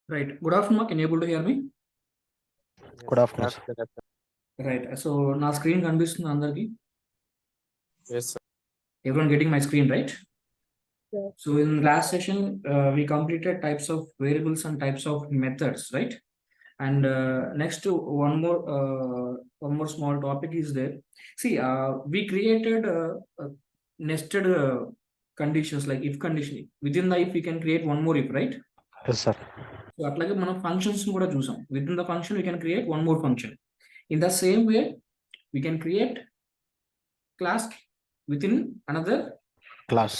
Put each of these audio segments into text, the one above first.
Right. Good afternoon. Can you able to hear me? Good afternoon, sir. Right. So నా screen కనిపిస్తుంది అందరికి. Yes, sir. Everyone getting my screen, right? Yes. So in last session, we completed types of variables and types of methods, right? And next to one more small topic is there. See, we created nested conditions like if condition. Within the if, we can create one more if, right? Yes, sir. So అట్లాగే మనం functions కూడా చూసాం. Within the function, we can create one more function. In the same way, we can create class within another Class.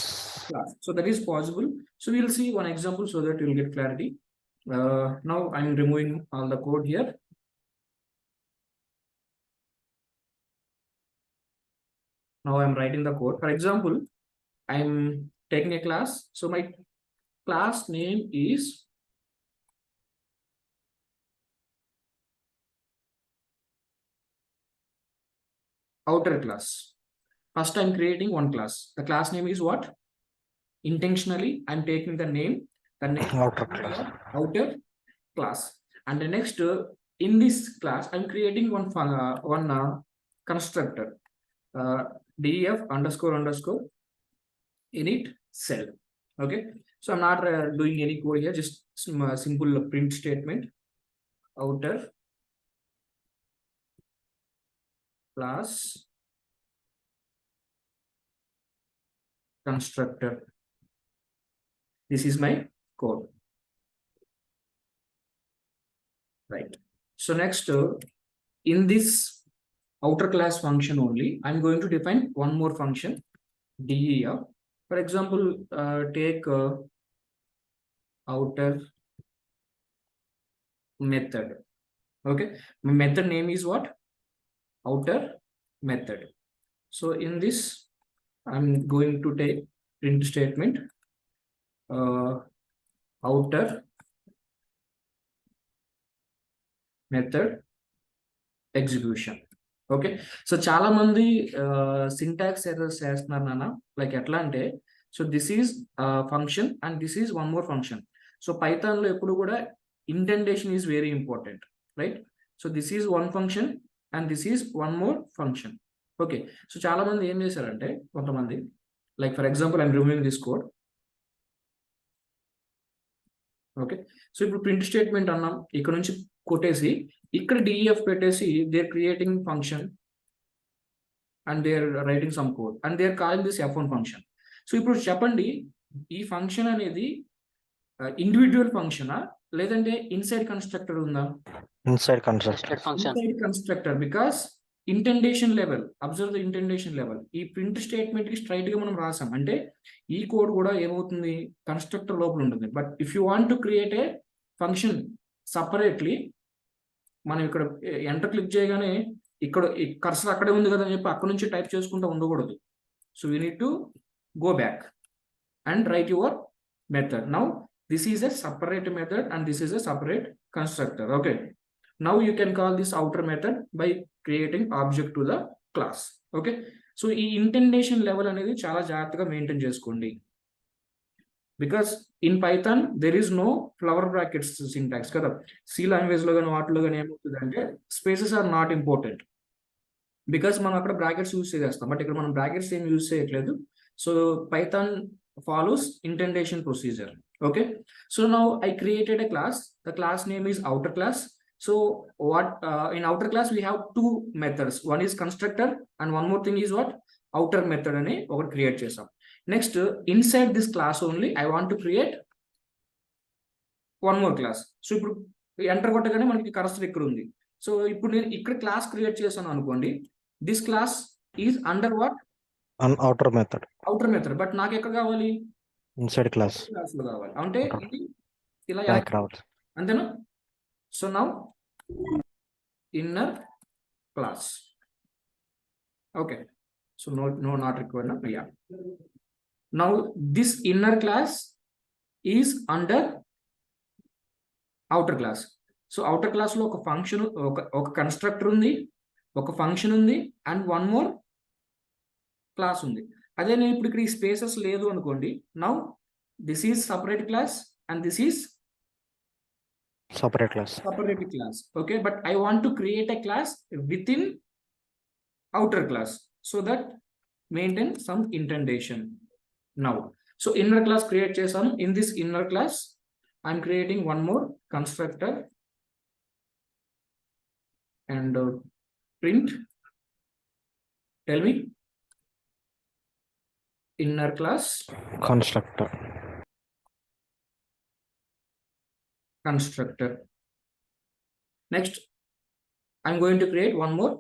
class. So that is possible. So we'll see one example so that you'll get clarity. Now I'm removing all the code here. Now I'm writing the code. For example, I'm taking a class. So my class name is outer class. First, I'm creating one class. The class name is what? Intentionally, I'm taking the name Outer class. outer class. And the next, in this class, I'm creating one constructor, def underscore init cell. Okay, so I'm not doing any code here, just some simple print statement. Outer class constructor. This is my code. Right. So next, in this outer class function only, I'm going to define one more function, def. For example, take outer method. Okay, my method name is what? Outer method. So in this, I'm going to take print statement, outer method execution. Okay, so చాలా మంది syntax errors చేస్తున్నారు నాన్న. Like ఎట్లా అంటే, so this is function and this is one more function. So Python లో ఎప్పుడు కూడా indentation is very important, right? So this is one function and this is one more function. Okay, so చాలా మంది ఏం చేశారంటే, కొంతమంది like for example I'm removing this code. Okay, so ఇప్పుడు print statement అన్నాం, ఇక్కడ నుంచి కొట్టేసి ఇక్కడ డిఎఫ్ పెట్టేసి they are creating function and they are writing some code and they are calling this F one function. So ఇప్పుడు చెప్పండి, ఈ ఫంక్షన్ అనేది ఇండివిజువల్ ఫంక్షనా లేదంటే ఇన్సైడ్ కన్స్ట్రక్టర్ ఉందా? Inside constructor. Inside constructor, because indentation level, observe the indentation level. ఈ print statement కి straight గా మనం రాసాం అంటే ఈ కోడ్ కూడా ఏమవుతుంది, కన్స్ట్రక్టర్ లోపల ఉంటుంది. But if you want to create a function separately, మనం ఇక్కడ ఎంటర్ క్లిక్ చేయగానే ఇక్కడ కర్సర్ అక్కడే ఉంది కదా అని చెప్పి అక్కడ నుంచి టైప్ చేసుకుంటూ ఉండకూడదు. So we need to go back and write your method. Now this is a separate method and this is a separate constructor. Okay, now you can call this outer method by creating object to the class. Okay, so ఈ indentation level అనేది చాలా జాగ్రత్తగా maintain చేసుకోండి. Because in Python there is no flower brackets syntax కదా. C language లో కానీ వాటిలో కానీ ఏమవుతుంది అంటే spaces are not important, because మనం అక్కడ బ్రాకెట్స్ యూజ్ చేస్తాం. బట్ ఇక్కడ మనం బ్రాకెట్స్ ఏం యూజ్ చేయట్లేదు. So Python follows indentation procedure. Okay, so now I created a class. The class name is outer class. So what in outer class we have two methods. One is constructor and one more thing is what? Outer method అని ఒకటి create చేసాం. Next, inside this class only I want to create one more class. So ఇప్పుడు enter కొట్టగానే మనకి cursor ఇక్కడ ఉంది. So ఇప్పుడు నేను ఇక్కడ క్లాస్ క్రియేట్ చేశాను అనుకోండి, this class is under what? Outer method. Outer method. But నాకు ఎక్కడ కావాలి? Inside class. క్లాస్ లో కావాలి. అంటే ఇది ఇలా Background. అంతేనా? So now inner class. Okay, so no not required now. Yeah, now this inner class is under outer class. So outer class లో ఒక ఫంక్షన్, ఒక కన్స్ట్రక్టర్ ఉంది, ఒక ఫంక్షన్ ఉంది అండ్ వన్ మోర్ క్లాస్ ఉంది. అదే నేను ఇప్పుడు ఇక్కడ ఈ స్పేసెస్ లేదు అనుకోండి, now this is separate class and this is separate class. separate class. Okay, but I want to create a class within outer class so that maintain some indentation. Now, so inner class create chesam. In this inner class, I'm creating one more constructor and print. Tell me, inner class Constructor. constructor. Next, I'm going to create one more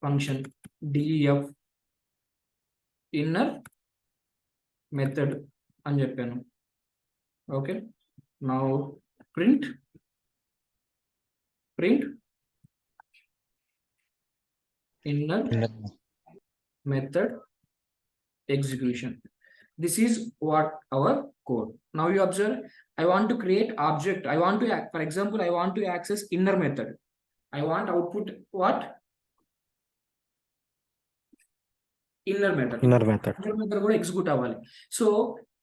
function, def inner method అని చెప్పాను. Okay, now print inner method execution. This is what our code. Now you observe, I want to create object. I want to, for example, I want to access inner method. I want output what? Inner method. Inner method. Inner method కూడా execute అవ్వాలి. So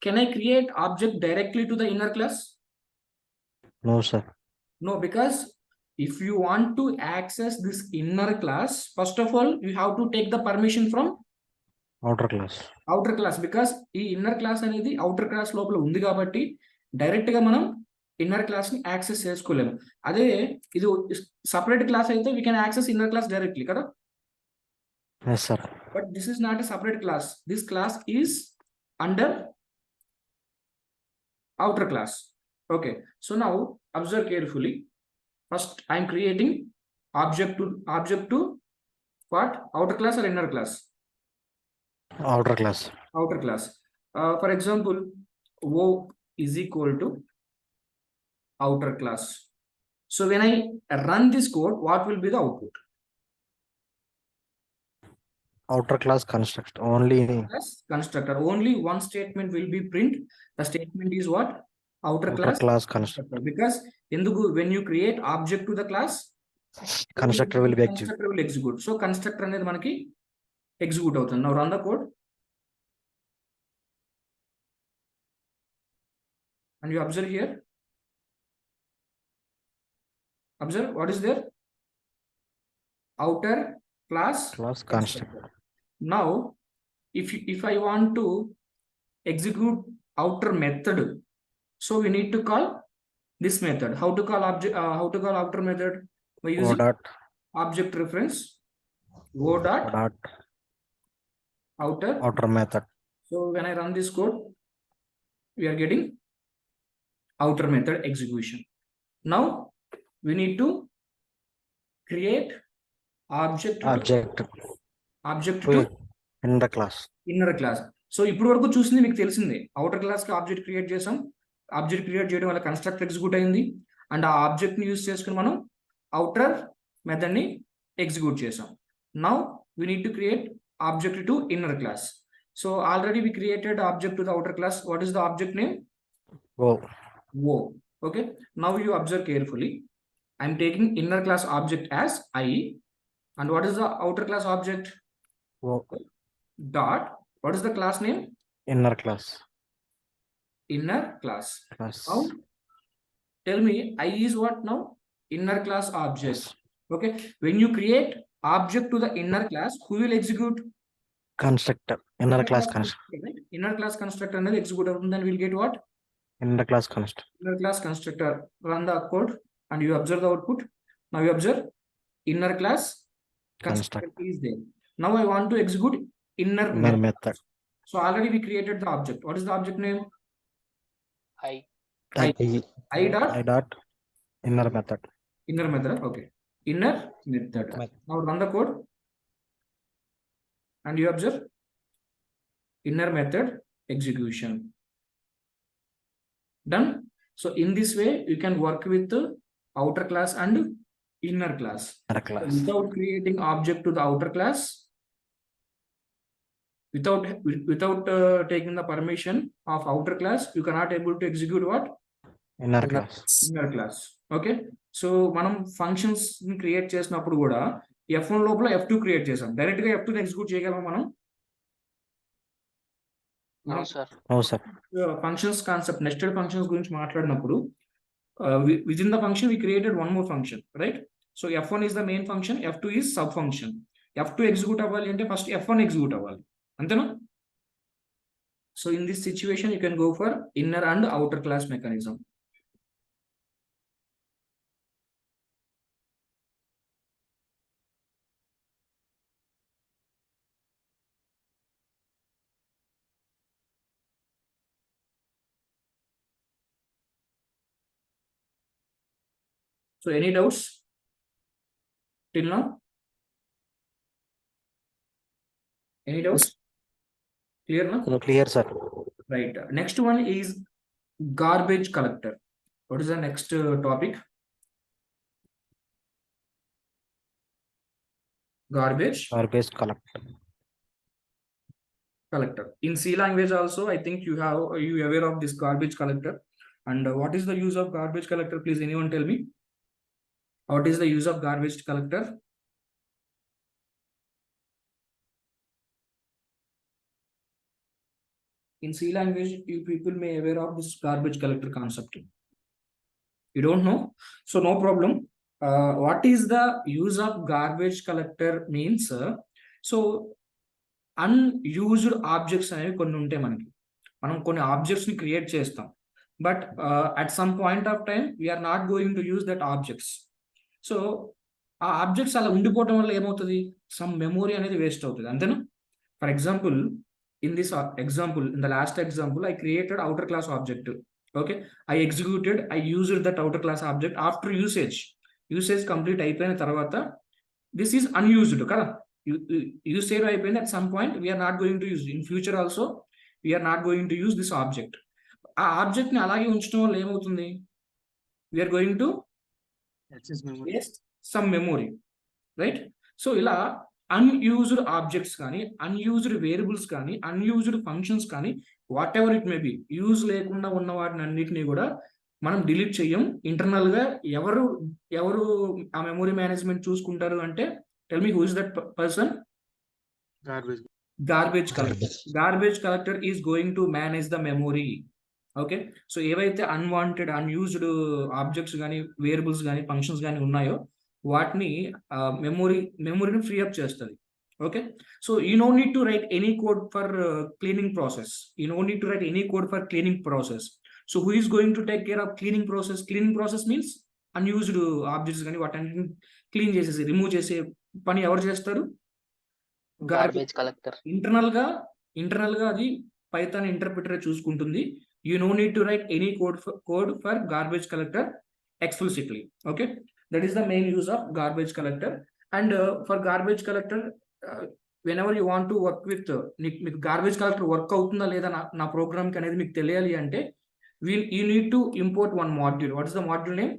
can I create object directly to the inner class? No, sir. No, because if you want to access this inner class, first of all, you have to take the permission from Outer class. outer class, because ఈ inner class అనేది outer class లోపల ఉంది కాబట్టి direct గా మనం inner class ని access చేసుకోలేము. అదే ఇది సపరేట్ క్లాస్ అయితే we can access inner class directly కదా. Yes, sir. But this is not a separate class. This class is under outer class. Okay, so now observe carefully. First I'm creating object to what? Outer class or inner class? Outer class. Outer class. For example, O is equal to outer class. So when I run this code, what will be the output? Outer class construct. Only Class constructor. Only one statement will be print. The statement is what? Outer outer class construct. constructor. Because when you create object to the class, Constructor will be executed. Constructor will execute. So constructor అనేది మనకి execute అవుతుంది. Now run the code. And you observe here. Observe what is there? Outer class Constructor. Now, if I want to execute outer method, so we need to call this method. How to call object? How to call outer method? By using object reference. O dot outer method. So when I run this code, we are getting outer method execution. Now we need to create object to inner class. So ఇప్పుడు వరకు చూసింది మీకు తెలిసిందే. Outer class కి object create చేసాం. Object create చేయడం వల్ల constructor execute అయింది. అండ్ ఆ ఆబ్జెక్ట్ ని యూజ్ చేసుకుని మనం అవుటర్ మెథడ్ ని ఎగ్జిక్యూట్ చేసాం. Now we need to create object to inner class. So already we created object to the outer class. What is the object name? O. Okay, now you observe carefully. I'm taking inner class object as I, and what is the outer class object? Dot. What is the class name? Inner class. Now tell me, I is what now? Inner class object. Okay, when you create object to the inner class, who will execute? Constructor. Inner class constructor. Right? Inner class constructor and execute, and then we'll get what? Inner class constructor. Inner class constructor. Run the code and you observe the output. Now you observe inner class constructor is there. Now I want to execute inner method. So already we created the object. What is the object name? I dot inner method. Inner method. Okay, inner method. Now run the code and you observe inner method execution. Done. So in this way you can work with the outer class and inner class. Without creating object to the outer class, without taking the permission of outer class, you cannot able to execute what? Inner class. Okay, so మనం functions ని create చేసినప్పుడు కూడా F1 లోపల F2 create చేసాం. Direct గా F2 ని execute చేయగలమా మనం? No, sir. Functions concept, nested functions గురించి మాట్లాడినప్పుడు within the function we created one more function, right? So f1 is the main function, f2 is sub function. f2 execute అవ్వాలి అంటే first f1 execute అవ్వాలి, అంతేనా? So in this situation you can go for inner and outer class mechanism. So any doubts till now? Any doubts? Clear now? Clear, sir. Right. Next one is garbage collector. What is the next topic? Garbage collector. In C language also, I think you aware of this garbage collector. And what is the use of garbage collector? Please, anyone tell me. What is the use of garbage collector? In C language, you people may aware of this garbage collector concept. You don't know? So no problem. What is the use of garbage collector means? So unused objects అనేవి కొన్ని ఉంటాయి మనకి. మనం కొన్ని objects ని create చేస్తాం, but at some point of time we're not going to use that objects. So ఆ objects అలా ఉండిపోవడం వల్ల ఏమవుతుంది, సమ్ మెమోరీ అనేది వేస్ట్ అవుతుంది, అంతేనా? For example, in this example, in the last example, I created outer class object. Okay, I used that outer class object. After usage complete అయిపోయిన తర్వాత దిస్ ఈజ్ అన్యూజ్డ్ కదా, use save అయిపోయింది. at some point we are not going to use, in future also we are not going to use this object. ఆ object ని అలాగే ఉంచడం వల్ల ఏమవుతుంది, we are going to waste some memory, right? So ఇలా unused objects కానీ, unused variables కానీ, unused functions కానీ, what ever it may be, use లేకుండా ఉన్న వాటిని అన్నిటినీ కూడా మనం డిలీట్ చెయ్యం. ఇంటర్నల్ గా ఎవరు ఆ మెమొరీ మేనేజ్మెంట్ చూసుకుంటారు అంటే, tell me who is that person? Garbage collector. Garbage collector is going to manage the memory. Okay, so ఏవైతే అన్వాంటెడ్ అన్యూజ్డ్ ఆబ్జెక్ట్స్ కానీ, వేరియబుల్స్ కానీ, ఫంక్షన్స్ కానీ ఉన్నాయో వాటిని మెమొరీని ఫ్రీ అప్ చేస్తుంది. Okay, so you know need to right any code for cleaning process. So who is going to take care of cleaning process means unused objects కానీ వాటిని clean చేసేసి, remove చేసే పని ఎవరు చేస్తారు? Garbage collector. ఇంటర్నల్ గా అది పైథాన్ ఇంటర్ప్రిటర్ చూసుకుంటుంది. You know need to right any code for garbage collector explicitly. Okay, that is the main use of garbage collector. And for garbage collector, when ever you want to work with, మీకు garbage collector work అవుతుందా లేదా నా programme కి అనేది మీకు తెలియాలి అంటే, you need to import one module. What is the module name?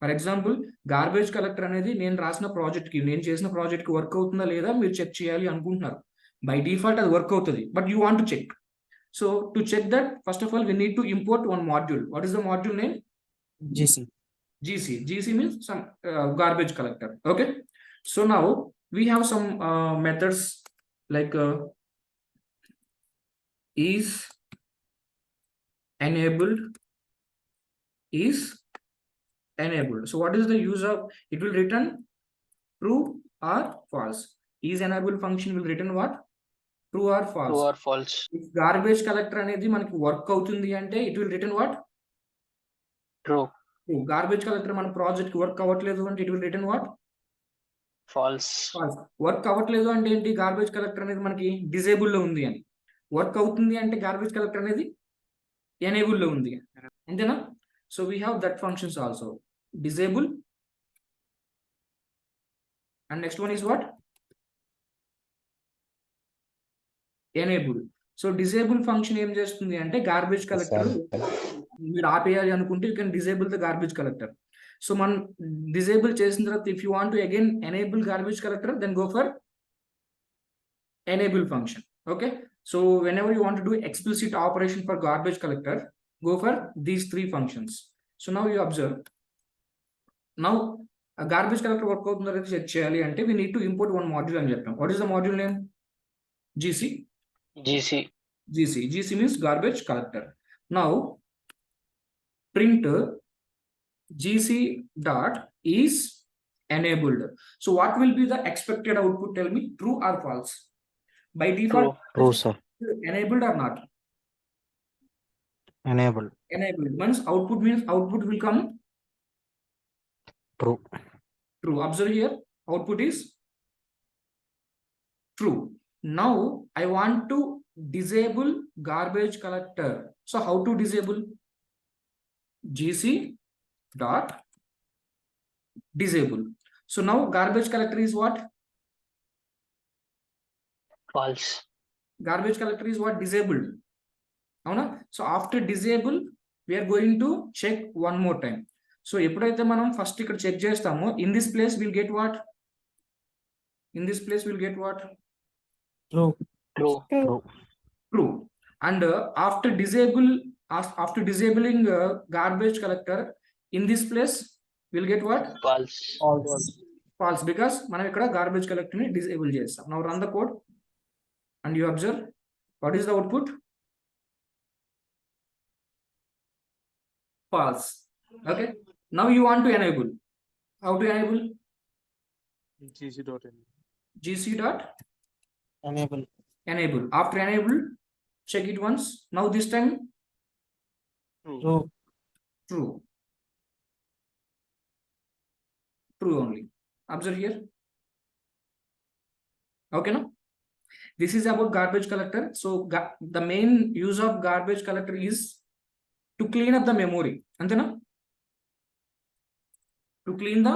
For example, garbage collector అనేది నేను చేసిన ప్రాజెక్ట్ కి వర్క్ అవుతుందా లేదా మీరు చెక్ చేయాలి అనుకుంటున్నారు. బై డిఫాల్ట్ అది వర్క్ అవుతుంది, but you want to check. So to check that, first of all we need to import one module. What is the module name? GC means some garbage collector. Okay, so now we have some methods like is enabled. So what is the use of, it will return true or false. Is enabled function will return what? True or false. If garbage collector అనేది మనకి work అవుతుంది అంటే, it will return what? True. Garbage collector మన project కి work అవ్వట్లేదు అంటే, it will return what? False. Work అవ్వట్లేదు అంటే ఏంటి? గార్బేజ్ కలెక్టర్ అనేది మనకి డిజేబుల్ లో ఉంది అని. వర్క్ అవుతుంది అంటే గార్బేజ్ కలెక్టర్ అనేది ఎనేబుల్ లో ఉంది, అంతేనా? So we have that functions also, disable, and next one is what? Enable. So disable function ఏం చేస్తుంది అంటే, గార్బేజ్ కలెక్టర్ మీరు ఆపేయాలి అనుకుంటే you can disable the garbage collector. So మనం డిజేబుల్ చేసిన తర్వాత, if you want to again enable garbage collector, then go for enable function. Okay, so whenever you want to do explicit operation for garbage collector, go for these three functions. So now you observe, now a garbage collector work అవుతుందో లేదో check చేయాలి అంటే, we need to import one module అని చెప్పాం. What is the module name? GC means garbage collector. Now print gc dot is enabled. So what will be the expected output? Tell me, true or false? By default, True, sir. enabled or not? Enabled. Enabled means output will come True. true. Observe here, output is true. Now I want to disable garbage collector. So how to disable? gc dot disable. So now garbage collector is what? False. Garbage collector is what? Disabled. Avuna? So after disable, we are going to check one more time. So ఎప్పుడైతే మనం first ఇక్కడ check చేస్తామో, in this place we'll get what? In this place we'll get what? True. True. True. True. And after disabling garbage collector, in this place we'll get what? False. False, because మనం ఇక్కడ garbage collector ని disable చేస్తాం. Now run the code and you observe what is the output? False. Okay. Now you want to enable. How to enable? GC dot gc dot enable. enable. After enable, check it once. Now this time True. true. True only. Observe here. Okay, no? This is about garbage collector. So the main use of garbage collector is to clean up the memory. Antena? To clean the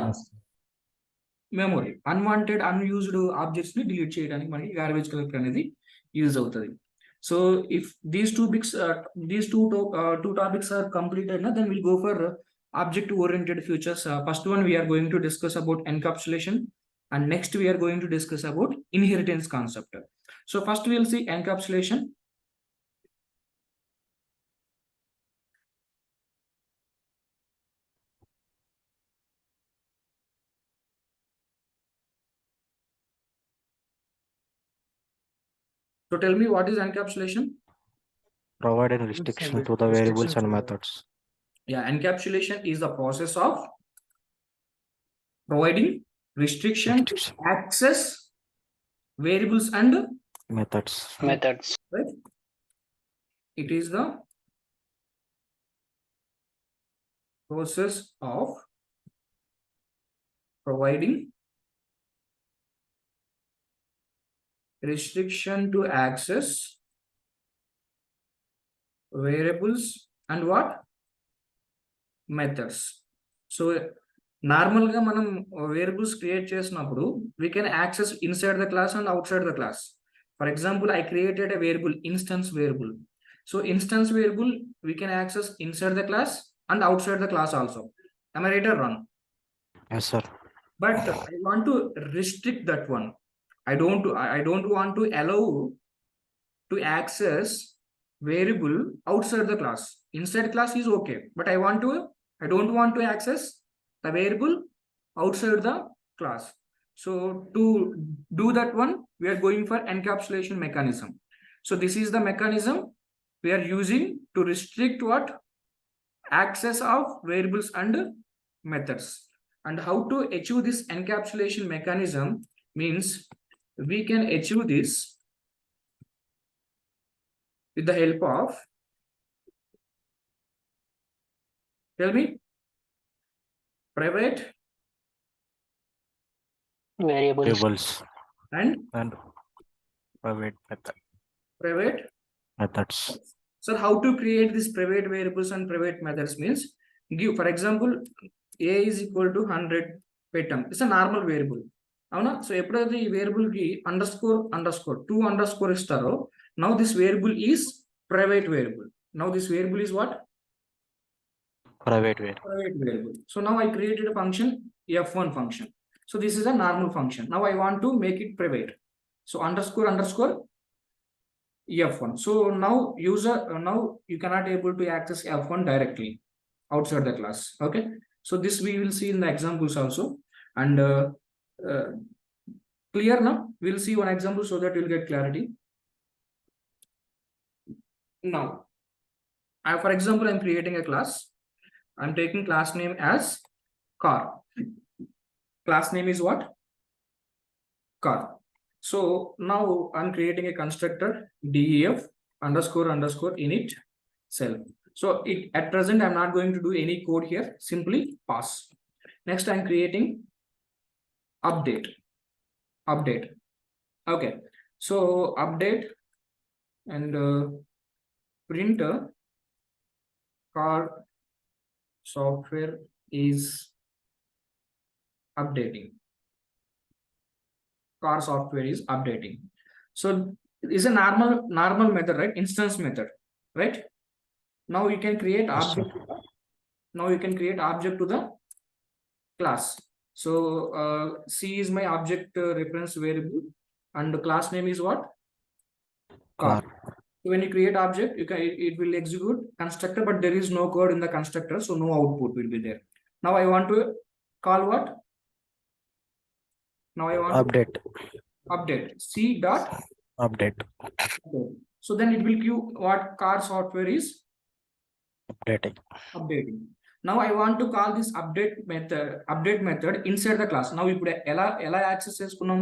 memory. Unwanted, unused objects ni delete cheyadaniki manaki garbage collector anedi use avutadi. So if these two topics are completed, then we'll go for object oriented futures. First one we are going to discuss about encapsulation, and next we are going to discuss about inheritance concept. So first we'll see encapsulation. So tell me, what is encapsulation? Providing restriction to the variables and methods. Yeah, encapsulation is the process of providing restriction to access variables and Methods. Methods. right? It is the process of providing restriction to access variables and what? Methods. So normal ga manam variables create చేసినప్పుడు we can access inside the class and outside the class. For example, I created a variable, instance variable. So instance variable we can access inside the class and outside the class also. Am I right or wrong? Yes, sir. But I want to restrict that one. I don't want to allow to access variable outside the class. Inside class is okay, but I don't want to access the variable outside the class. So to do that one, we are going for encapsulation mechanism. So this is the mechanism we are using to restrict what? Access of variables and methods. And how to achieve this encapsulation mechanism means we can achieve this with the help of, tell me, private Variables. and Private method. private Methods. So how to create these private variables and private methods means, give, for example, a is equal to 100 petam. It's a normal variable. Avuna? So ఎప్పుడైతే ఈ variable కి two underscore ఇస్తారో, now this variable is private variable. Now this variable is what? Private variable. Private variable. So now I created a function, f1 function. So this is a normal function. Now I want to make it private. So underscore f1. So now now you cannot able to access f1 directly outside the class. Okay. So this we will see in the examples also. And clear now? We'll see one example so that you'll get clarity. Now, for example, I'm creating a class. I'm taking class name as car. Class name is what? Car. So now I'm creating a constructor def underscore underscore init self. So at present I'm not going to do any code here, simply pass. Next I'm creating update. Okay, so update and print car software is updating. Car software is updating. So it's a normal method, right? Instance method, right? Now you can create Yes, sir. object. Now you can create object to the class. So C is my object reference variable, and the class name is what? Car. Car. So when you create object, it will execute constructor, but there is no code in the constructor, so no output will be there. Now I want to call what? Now I want Update. to update C dot Update. update. So then it will give what car software is Updating. updating. Now I want to call this update method inside the class. Now ఇప్పుడు ఎలా access చేసుకున్నాం?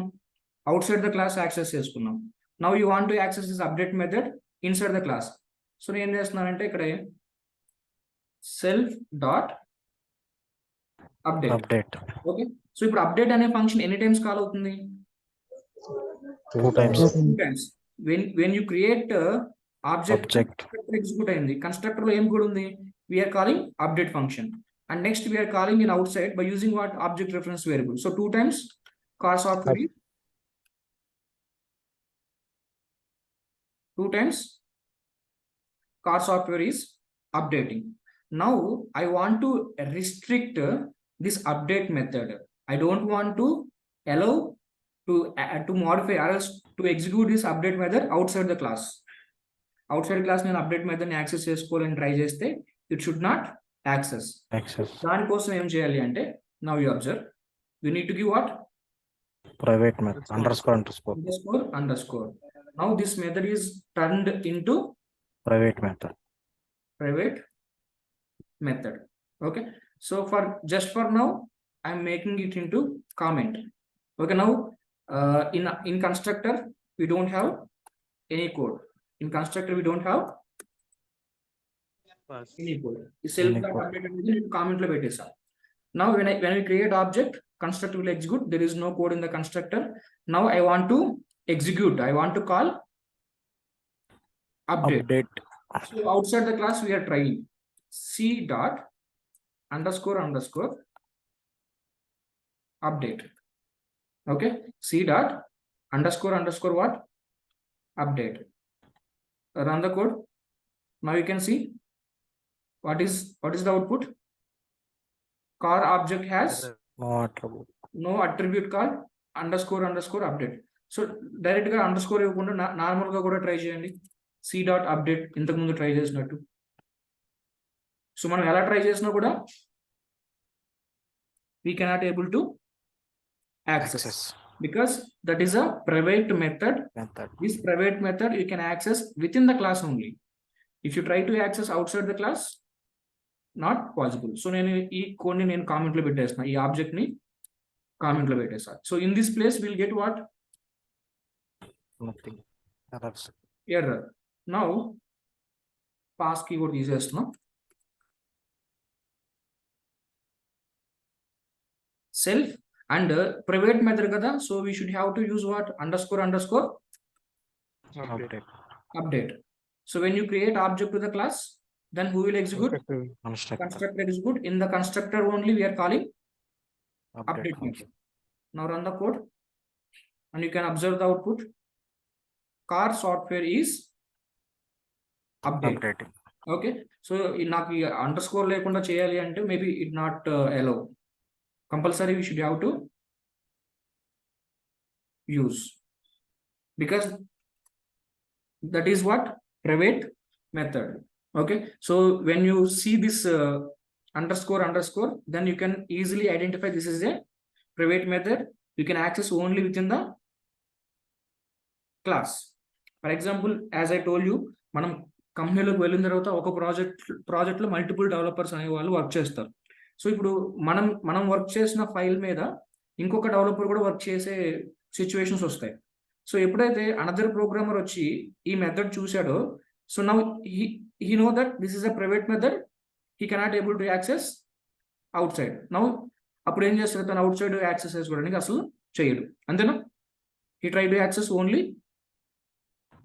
Outside the class access చేసుకున్నాం. Now you want to access this update method inside the class. So నేను ఏం చేస్తున్నానంటే ఇక్కడ self dot update. Okay, so ఇప్పుడు update అనే ఫంక్షన్ ఎన్ని టైమ్స్ కాల్ అవుతుంది? 2 times. 2 times. When you create object execute అయింది, కన్స్ట్రక్టర్ లో ఏం కూడా ఉంది? We are calling update function, and next we are calling in outside by using what? Object reference variable. So 2 times car software is 2 times car software is updating. Now I want to restrict this update method. I don't want to allow to modify or else to execute this update method outside the class. Outside class నేను update method ని access చేసుకోవాలని try చేస్తే it should not access. దానికోసం ఏం చేయాలి అంటే, now you observe, we need to give what? Private method underscore. Now this method is turned into Private method. Okay, so just for now I'm making it into comment. Okay, now in constructor we don't have any code. In constructor we don't have any code. Self update అనేది comment లో పెట్టేసా. Now when we create object, constructor will execute. There is no code in the constructor. Now I want to execute. I want to call update. So outside the class we are trying C dot underscore update. Okay, C dot underscore what? Update. Run the code. Now you can see what is the output? Car object has no attribute called underscore update. So direct గా underscore ఇవ్వకుండా normal గా కూడా try చేయండి. C dot update ఇంతకు ముందు try చేసినట్టు. So మనం ఎలా ట్రై చేసినా కూడా we cannot able to access because that is a private method. This private method you can access within the class only. If you try to access outside the class, not possible. So నేను ఈ code ని నేను comment లో పెట్టేస్తున్నా, ఈ object ని comment లో పెట్టేస్తా. So in this place will get what? Nothing. Error. Now pass keyword తీసేస్తున్నాం. సెల్ఫ్ అండ్ ప్రైవేట్ మెథడ్ కదా, so we should have to use what? Underscore update. So when you create object to the class, then who will execute? Constructor execute. In the constructor only we are calling update method. Now run the code and you can observe the output. Car software is updating. Okay, so నాకు underscore లేకుండా చేయాలి అంటే maybe it not allow. Compulsory we should have to use, because that is what? Private method. Okay, so when you see this underscore, then you can easily identify this is a private method. You can access only within the class. For example, as I told you, మనం కంపెనీలోకి వెళ్ళిన తర్వాత ఒక ప్రాజెక్ట్లో multiple developers అనే వాళ్ళు work చేస్తారు. So ఇప్పుడు మనం వర్క్ చేసిన ఫైల్ మీద ఇంకొక డెవలపర్ కూడా వర్క్ చేసే సిచ్యువేషన్స్ వస్తాయి. సో ఎప్పుడైతే అనదర్ ప్రోగ్రామర్ వచ్చి ఈ మెథడ్ చూశాడో, so now he know that this is a private method, he cannot able to access outside. Now అప్పుడు ఏం చేస్తాడు, తను అవుట్ సైడ్ యాక్సెస్ చేసుకోవడానికి అసలు చేయడు, అంతేనా? He try to access only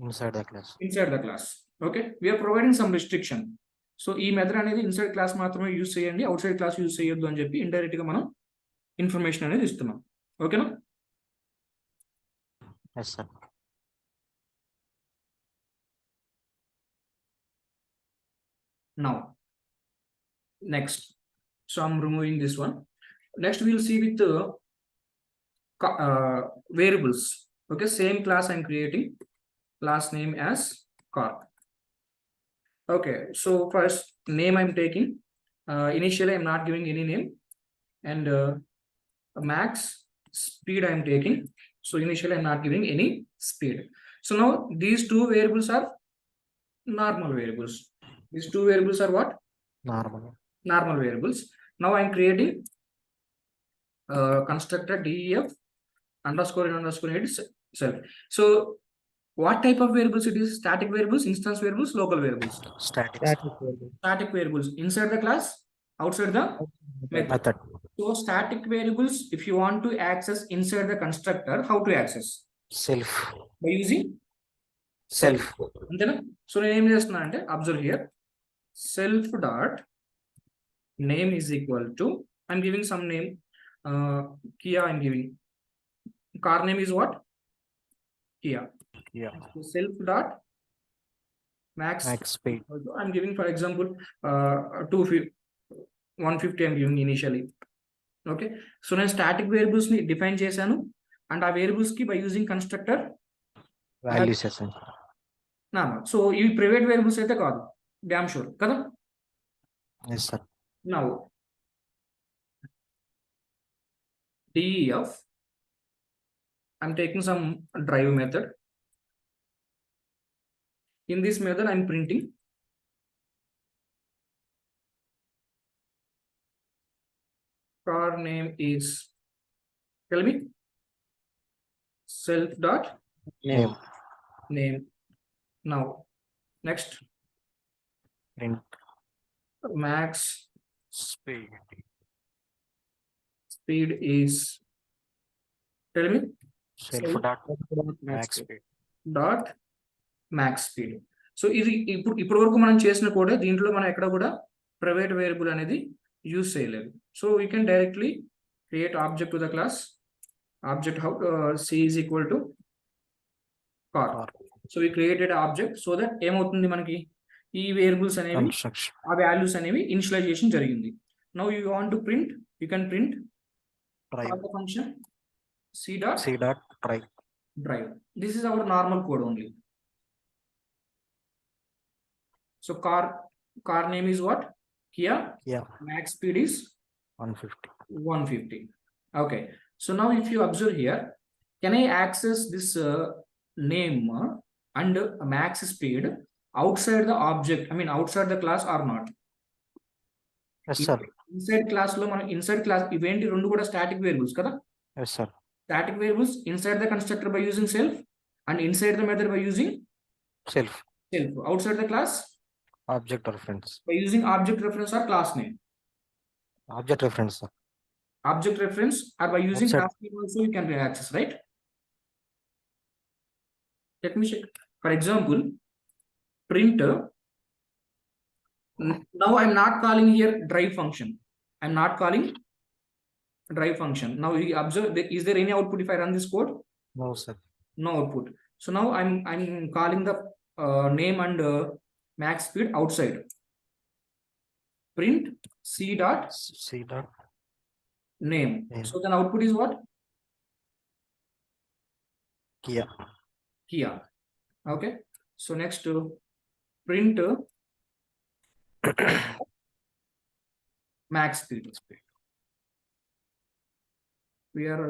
inside the class. Inside the class. Okay, we're providing some restriction. So ఈ method అనేది ఇన్సైడ్ క్లాస్ మాత్రమే యూజ్ చేయండి, అవుట్ సైడ్ క్లాస్ యూజ్ చేయొద్దు అని చెప్పి ఇండైరెక్ట్ గా మనం ఇన్ఫర్మేషన్ అనేది ఇస్తున్నాం. ఓకేనా? Yes, sir. Now, next. So I'm removing this one. Next we'll see with the variables. Okay, same class I'm creating. Class name as car. Okay, so first name I'm taking. Initially I'm not giving any name, and max speed I'm taking. So initially I'm not giving any speed. So now these two variables are normal variables. These two variables are what? Normal. Normal variables. Now I'm creating constructor def underscore and underscore head self. So what type of variables it is? Static variables, instance variables, local variables. Static. Static variables inside the class, outside the method. Method. So static variables, if you want to access inside the constructor, how to access? Self. By using Self. అంతేనా? So నేను ఏం చేస్తున్నా అంటే, observe here, self dot name is equal to, I'm giving some name, Kia I'm giving. Car name is what? Kia. Yeah. Self dot max speed. I'm giving, for example, 150 I'm giving initially. Okay, so నేను static variables ని define చేశాను, and ఆ variables కి by using constructor Values చేసాను. So ఇవి private variables అయితే కాదు, damn sure కదా? Yes, sir. Now def I'm taking some drive method. In this method I'm printing car name is, tell me, self dot name. Now next, Print. max Speed. is, tell me, Self dot max speed. Dot max speed. So ఇది ఇప్పుడు వరకు మనం చేసిన కోడే, దీంట్లో మనం ఎక్కడ కూడా ప్రైవేట్ వేరియబుల్ అనేది యూజ్ చేయలేదు. So we can directly create object to the class, object how see is equal to car. So we created object, so that ఏమవుతుంది మనకి, ఈ వేరియబుల్స్ అనేవి, ఆ వాల్యూస్ అనేవి ఇనిషియలైజేషన్ జరిగింది. Now you want to print, you can print function c dot drive. This is our normal code only. So car name is what? Kia. Yeah. Max speed is 150. Okay, so now if you observe here, can I access this name and max speed outside the object, I mean outside the class or not? Yes, sir. Inside class lo మనం inside class ఇవేంటి, రెండు కూడా static variables కదా? Yes, sir. Static variables inside the constructor by using self, and inside the method by using Self. Outside the class Object reference. by using object reference or class name. Object reference, sir. Object reference, or by using Outside. class name also you can access, right? Let me check. For example, print. Now I'm not calling here drive function. I'm not calling drive function. Now you observe, is there any output if I run this code? No, sir. No output. So now I'm calling the name and max speed outside. Print c dot name. So then output is what? Kia. Okay, so next print max speed. We are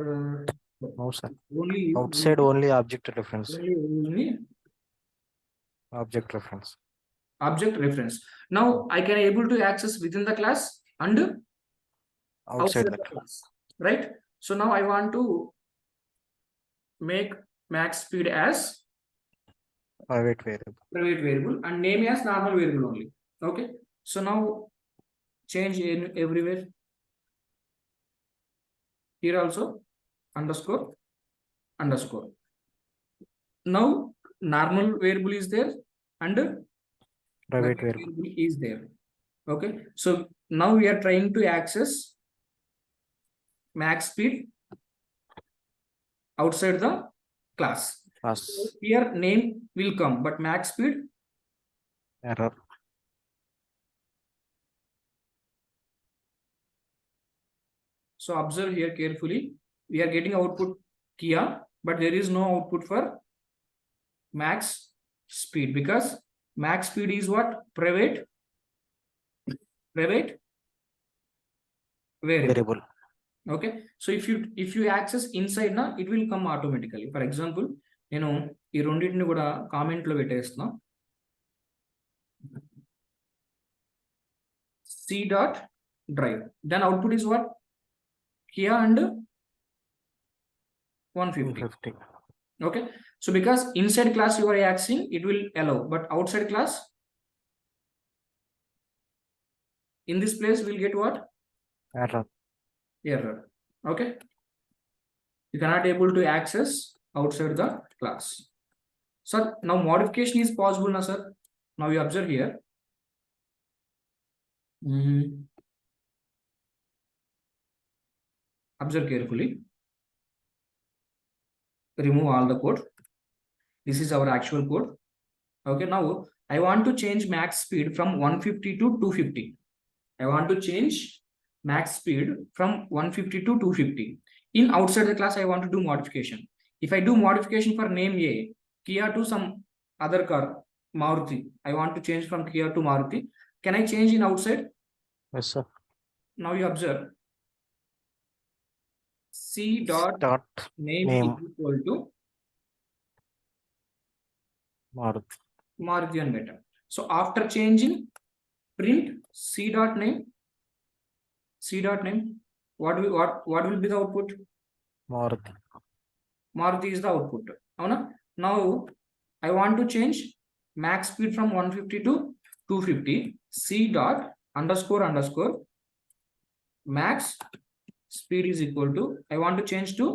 No, sir. only Outside only object reference. only Object reference. Object reference. Now I can able to access within the class and outside outside the the class, right? So now I want to make max speed as private variable. private variable and name as normal variable only. Okay. So now change in everywhere. Here also underscore underscore. Now normal variable is there and Private private variable. variable is there. Okay. So now we are trying to access max speed outside the class. Plus Here name will come, but max speed error. So observe here carefully. We are getting output Kia, but there is no output for max speed because max speed is what? Private variable. Variable. Okay. So if you access inside now, it will come automatically. For example, ఈ రెండింటిని కూడా comment లో పెట్టేస్తున్నా. C dot drive. Then output is what? Kia and 150. Okay. So because inside class you are accessing, it will allow, but outside class, in this place we'll get what? Error. Error. Okay. You cannot able to access outside the class. So now modification is possible now, sir. Now you observe here. Observe carefully. Remove all the code. This is our actual code. Okay, now I want to change max speed from 150 to 250. I want to change max speed from 150 to 250. In outside the class, I want to do modification. If I do modification for name A, Kia to some other car, Maruti, I want to change from Kia to Maruti. Can I change in outside? Yes, sir. Now you observe. C dot name is equal to Maruti and better. So after changing, print C dot name. C dot name. What will be the output? Maruti. Maruti is the output. Now I want to change max speed from 150 to 250. C dot underscore underscore max speed is equal to, I want to change to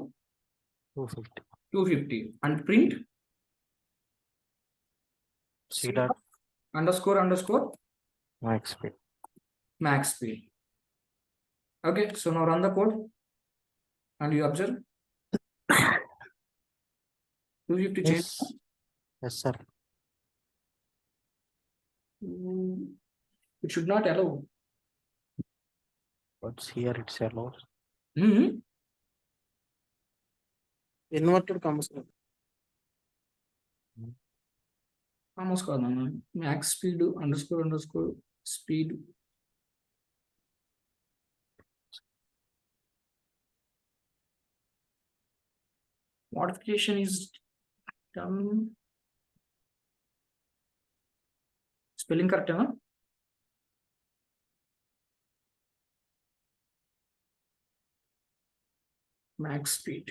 250 and print C dot underscore underscore max speed. Max speed. Okay, so now run the code and you observe 250 change. Yes, sir. It should not allow. What's here? It's allows. Inverted commas. Almost కాదు max speed underscore underscore speed. Modification is done. Spelling correct, huh? Max speed.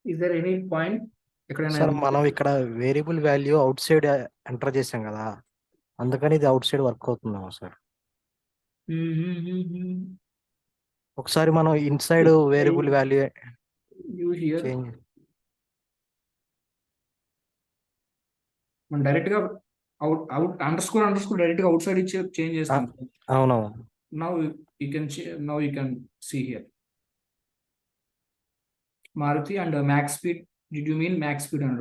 Is there any point? Sir మనం ఇక్కడ variable value out side enter చేసాం కదా, అందుకని ఇది out side work అవుతుందేమో sir. ఒకసారి మనం ఇన్సైడ్ వేరియబుల్ వాల్యూ చేంజ్ మనం డైరెక్ట్ గా అవుట్ అండర్స్కోర్ డైరెక్ట్ గా అవుట్ సైడ్ ఇచ్చి చేంజ్ చేస్తాం. అవునవును. Now you can see here Maruti and max speed. Did you mean max speed and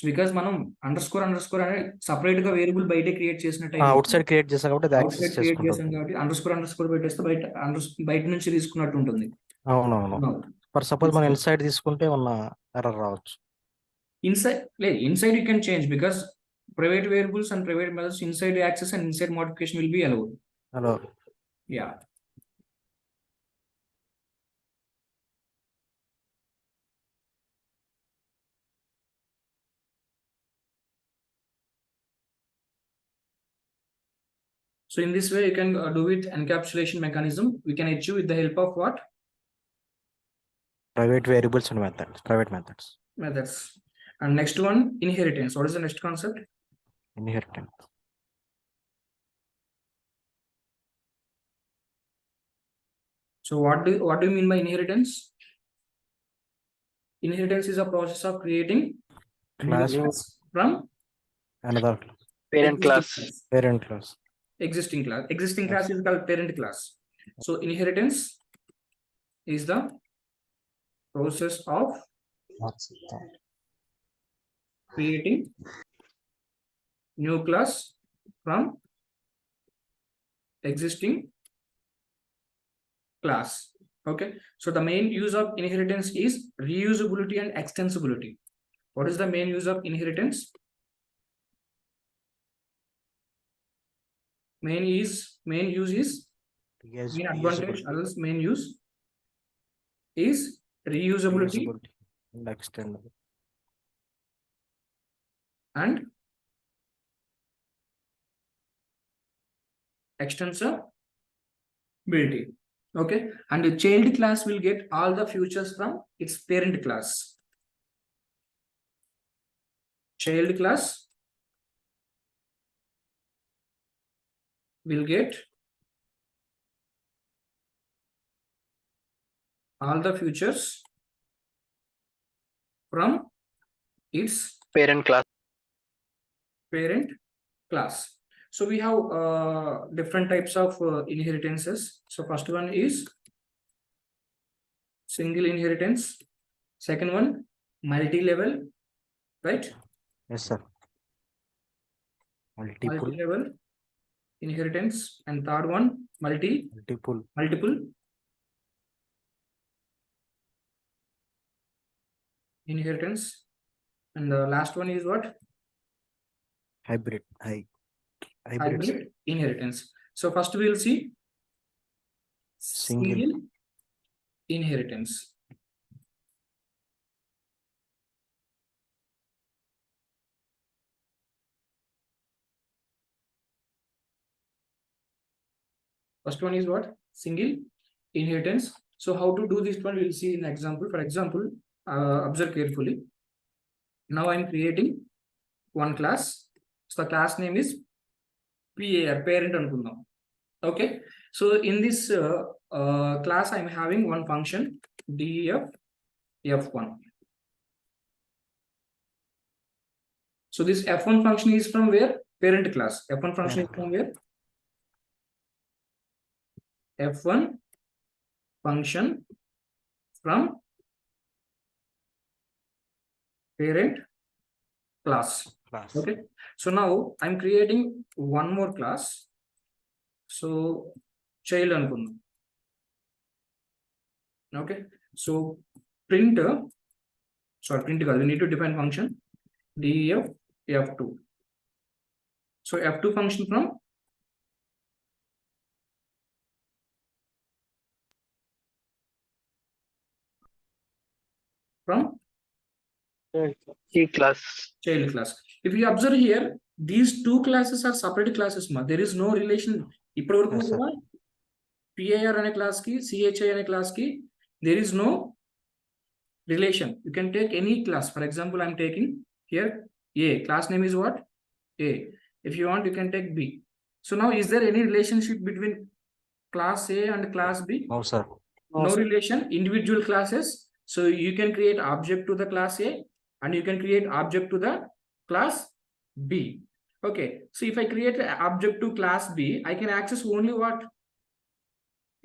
so because మనం అండర్ స్కోర్ అనే సపరేట్ గా variable బయటే క్రియేట్ చేసినట్టు అవుట్ సైడ్ క్రియేట్ చేసాం కాబట్టి అది అవుట్ యాక్సెస్ సైడ్ క్రియేట్ చేసాం చేసుకుంటుంది. కాబట్టి అండర్ స్కోర్ పెట్టేస్తే బయట నుంచి తీసుకున్నట్టు ఉంటుంది. అవునవును. ఫర్ సపోజ్ మనం ఇన్సైడ్ తీసుకుంటే ఉన్న ఎర్రర్ రావచ్చు. Inside you can change because private variables and private methods inside access and inside modification will be allowed. Hello. Yeah. So in this way, you can do with encapsulation mechanism. We can achieve with the help of what? Private variables and methods. Private methods. Methods. And next one, inheritance. What is the next concept? Inheritance. So what do you mean by inheritance? Inheritance is a process of creating Class from another Parent class. parent class. Existing class. Existing class is called parent class. So inheritance is the process of creating new class from existing class. Okay. So the main use of inheritance is reusability and extensibility. What is the main use of inheritance? Main use is Yes, main advantage, others main use is reusability and extendable. And extensibility. Okay. And the child class will get all the features from its parent class. Child class will get all the features from its Parent class. So we have different types of inheritances. So first one is single inheritance. Second one, multi-level, right? Yes, sir. Multi-level inheritance. And third one, multiple inheritance. And the last one is what? Hybrid inheritance. So first we will see single inheritance. First one is what? Single inheritance. So how to do this one, we'll see in example. For example, observe carefully. Now I'm creating one class. So the class name is PAR, parent anukundam. Okay. So in this class, I'm having one function def f1. So this f1 function is from where? Parent class. F1 function is from where? F1 function from parent class. Okay. So now I'm creating one more class. So child anukundam. Okay. So print kaadu, we need to define function def f2. So f2 function from class. child class. If you observe here, these two classes are separate classes. There is no relation. Yes, sir. PIR ane class ki, CHI ane class ki, there is no relation. You can take any class. For example, I'm taking here A. Class name is what? A. If you want, you can take B. So now, is there any relationship between class A and class B? No, sir. No relation. Individual classes. So you can create object to the class A and you can create object to the class B. Okay. So if I create an object to class B, I can access only what?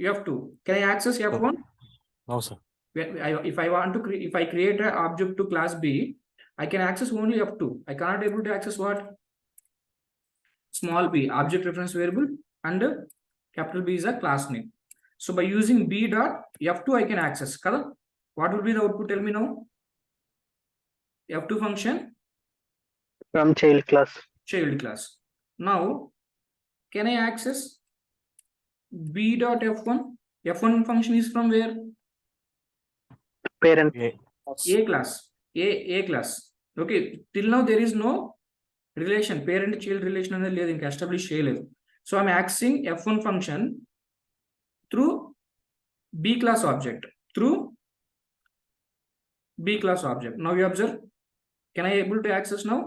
F2. Can I access F1? No, sir. If I create an object to class B, I can access only F2. I cannot able to access what? Small b, object reference variable, and capital B is a class name. So by using b dot F2 I can access. Kada? What will be the output? Tell me now. F2 function from child class. child class. Now, can I access b dot F1? F1 function is from where? Parent. A class. A class. Okay. Till now there is no relation. Parent child relation అనేది లేదు, ఇంకా establish చేయలేదు. So I'm accessing F1 function through B class object. Through B class object. Now you observe. Can I able to access now?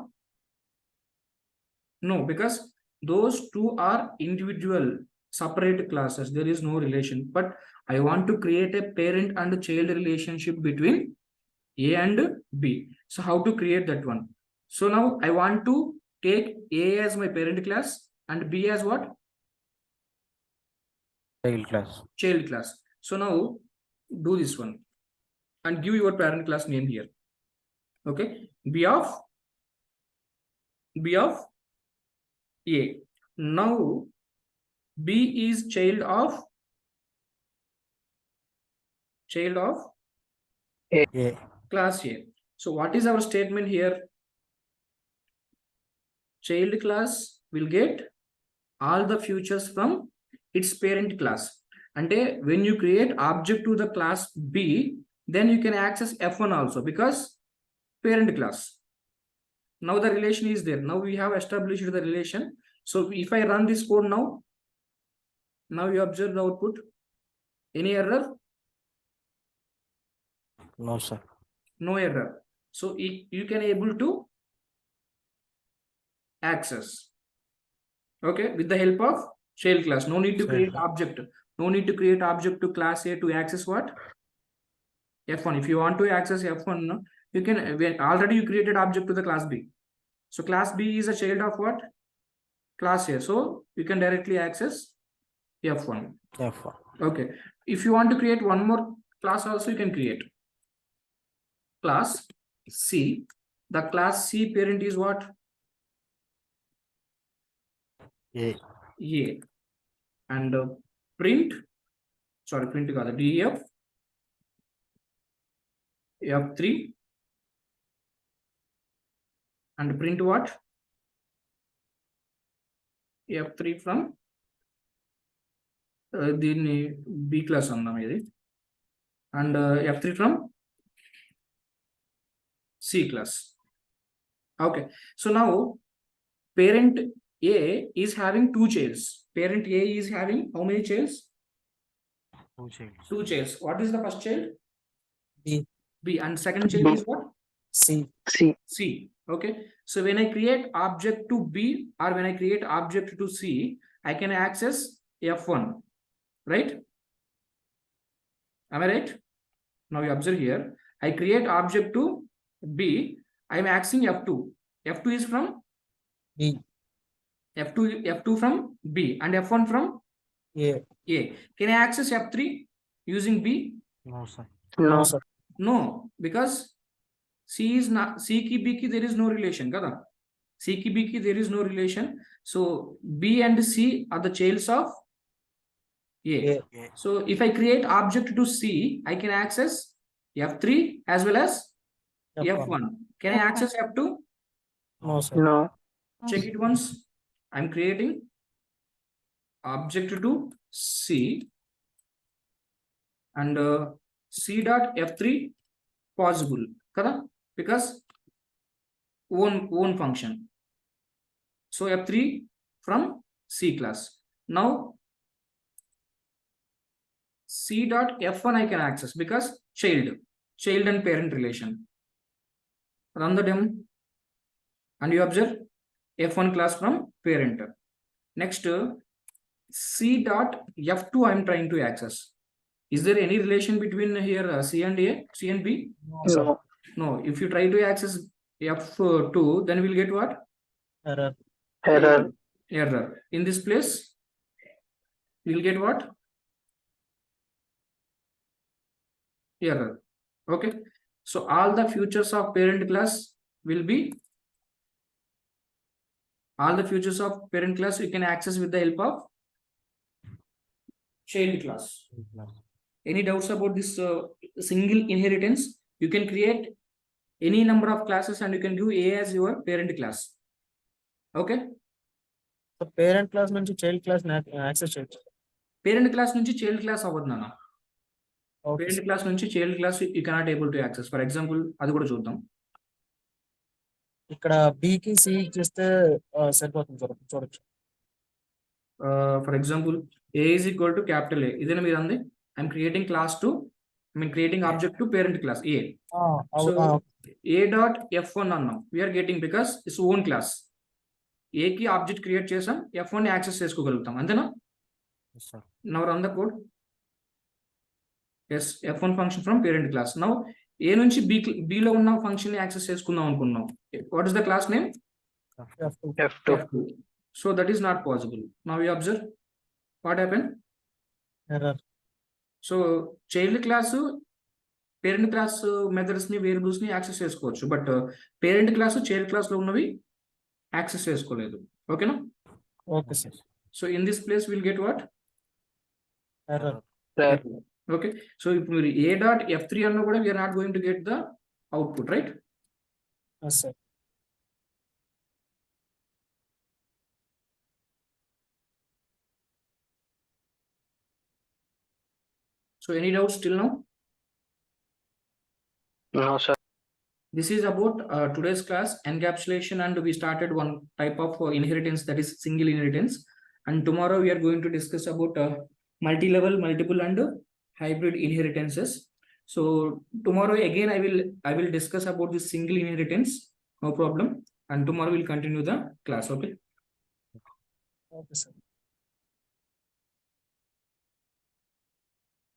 No, because those two are individual separate classes. There is no relation. But I want to create a parent and child relationship between A and B. So how to create that one? So now I want to take A as my parent class and B as what? Child class. Child class. So now do this one and give your parent class name here. Okay. B of A. Now B is child of A. class A. So what is our statement here? Child class will get all the features from its parent class. And when you create object to the class B, then you can access F1 also because parent class. Now the relation is there. Now we have established the relation. So if I run this code now you observe the output. Any error? No, sir. No error. So you can able to access, okay, with the help of child class. No need to create object. No need to create object to class A to access what? F1. If you want to access F1, you can, already you created object to the class B. So class B is a child of what? Class A. So you can directly access F1. F1. Okay. If you want to create one more class also, you can create class C. The class C parent is what? A. A. And print కాదు, df F3 and print what? F3 from దీన్ని B class అందాం ఇది, and F3 from C class. Okay, so now parent A is having two childs. Parent A is having how many childs? Two childs. What is the first child? B. B. And second child B. is what? C. C. C. Okay. So when I create object to B or when I create object to C, I can access F1, right? Am I right? Now you observe here. I create object to B. I am accessing F2. F2 is from B. F2 from B and F1 from A. A. Can I access F3 using B? No, sir. No, sir. No, because C is not, C ki B ki there is no relation, kada? C ki B ki there is no relation. So B and C are the childs of A. A. So if I create object to C, I can access F3 as well as F1. Can I access F2? No, sir. No. Check it once. I'm creating object to C and C dot F3 possible, kada? Because own function. So F3 from C class. Now C dot F1 I can access because child and parent relation. Run the demo and you observe F1 class from parent. Next C dot F2 I am trying to access. Is there any relation between here C and A, C and B? No. No. If you try to access F2, then we'll get what? Error. Error. Error. In this place, we'll get what? Error. Okay. So all the features of parent class will be all the features of parent class you can access with the help of child class. Any doubts about this single inheritance? You can create any number of classes and you can give A as your parent class. Okay. So parent class నుంచి child class access చేయొచ్చు. Parent class నుంచి child class అవ్వదు నాన్న. Okay parent class నుంచి child class you cannot able to access. For example అది కూడా చూద్దాం. ఇక్కడ బికి సి చేస్తే సరిపోతుంది సార్, చూడొచ్చు. For example A is equal to capital A. ఇదేనా మీరు అంది? I'm creating class to creating object to parent class A. So A dot F1 అన్నాం. We're getting because it's own class. A కి object create చేసాం, F1 ని access చేసుకోగలుగుతాం, అంతేనా? Now run the code. Yes, F1 function from parent class. Now A నుంచి B లో ఉన్న function ని యాక్సెస్ చేసుకుందాం అనుకున్నాం. What is the class name? F2. F2. So that is not possible. Now you observe what happened. Error. So child class parent class methods ని variables ని access చేసుకోవచ్చు, but parent class child class లో ఉన్నవి access చేసుకోలేదు. ఓకేనా? Okay sir. So in this place will get what? Error. Okay. So ఇప్పుడు మీరు A dot F3 అన్నా కూడా we're not going to get the output, right? Sir So any doubts till now? No, sir. This is about today's class encapsulation, and we started one type of inheritance, that is single inheritance, and tomorrow we are going to discuss about multi-level, multiple and hybrid inheritances. So tomorrow again I will discuss about this single inheritance, no problem, and tomorrow we'll continue the class. Okay. Okay sir.